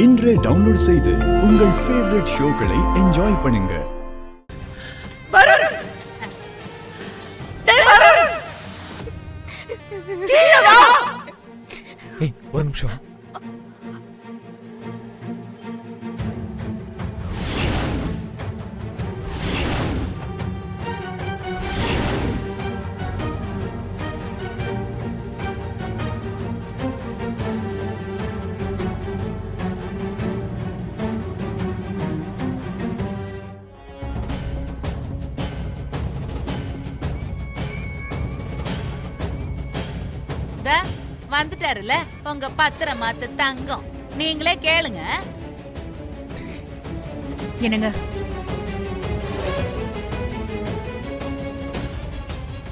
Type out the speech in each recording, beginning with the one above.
இன்றே டவுன்லோட் செய்து உங்கள் ஃபேவரட் ஷோக்களை என்ஜாய் பண்ணுங்க. ஒரு நிமிஷம். வந்துட்டாருல உங்க பத்திரமாத்து தங்கம். நீங்களே கேளுங்க. என்னங்க,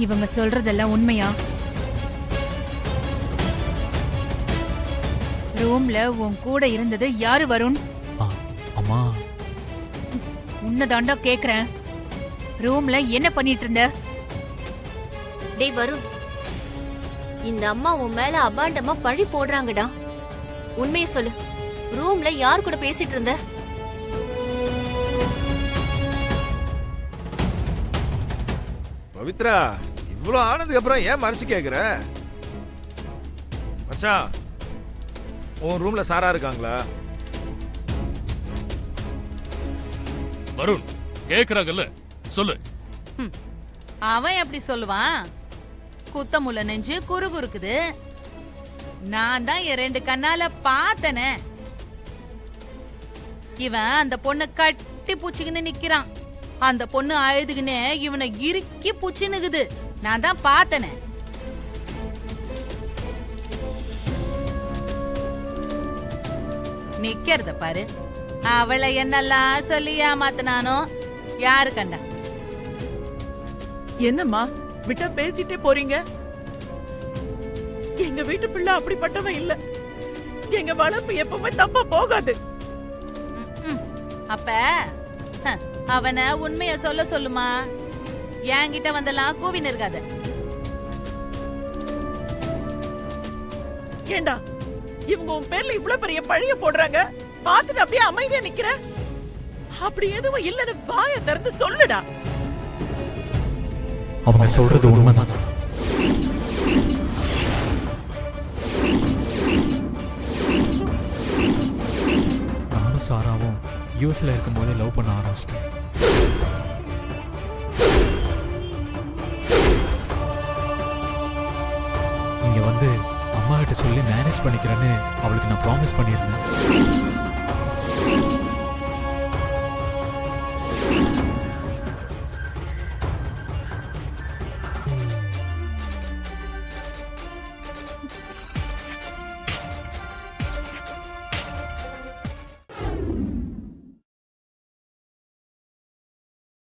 இவங்க சொல்றதெல்லாம் உண்மையா? ரூம்ல உன் கூட இருந்தது யாரு வருண்? அம்மா, உன்னதாண்டா கேக்குறேன். ரூம்ல என்ன பண்ணிட்டு இருந்த? டேய் வருண், இந்த அம்மா உன் மேல அபாண்டமா பழி போடுறாங்கடா. உண்மையை சொல்லு, ரூம்ல யார் கூட பேசிட்டு இருந்த? பவித்ரா, இவ்வளவு ஆனதுக்கு அப்புறம் ஏன் மறைச்சு கேக்குற? மச்சான், உன் ரூம்ல சாரா இருக்காங்களா? வருண் கேக்குறாங்கல்ல, சொல்லு. அவன் எப்படி சொல்லுவான்? குத்தமுள்ள நெஞ்சு குறுகுறுக்குது. நான் தான் என் 2 கண்ணால பார்த்தனே. இவன் அந்த பொண்ணை கட்டி பூச்சிக்கின்னு நிக்கிறான். அந்த பொண்ணு அழுதுகினே இவனை இறுக்கி பூச்சினுக்குது. நான் தான் பார்த்தனே. நிக்கிறத பாரு. அவளை என்னெல்லாம் சொல்லி ஏமாத்தினானோ யாரு கண்டா? என்னம்மா விட்டா பேசிட்டே போறீங்க? எங்க வீட்டு பிள்ளை அப்படிப்பட்டவன் இல்ல. எங்க வளர்ப்பு எப்பவுமே தப்பா போகாது. அப்ப அவனை உண்மைய சொல்ல சொல்லுமா. என்கிட்ட வந்தெல்லாம் கூவின்னு இருக்காத. ஏண்டா இவங்க உன் பேர்ல இவ்வளவு பெரிய பழிய போடுறாங்க, பாத்துட்டு அப்படியே அமைதியா நிக்கிற? அப்படி எதுவும் இல்லன்னு வாயை திறந்து சொல்லுடா. அவங்க சொல்றது உண்மைதான். நானும் சாராவும் யூஎஸ்ல இருக்கும் போதே லவ் பண்ண ஆரம்பிச்சிட்டேன். இங்க வந்து அம்மா கிட்ட சொல்லி மேனேஜ் பண்ணிக்கிறேன்னு அவளுக்கு நான் ப்ராமிஸ் பண்ணியிருந்தேன்.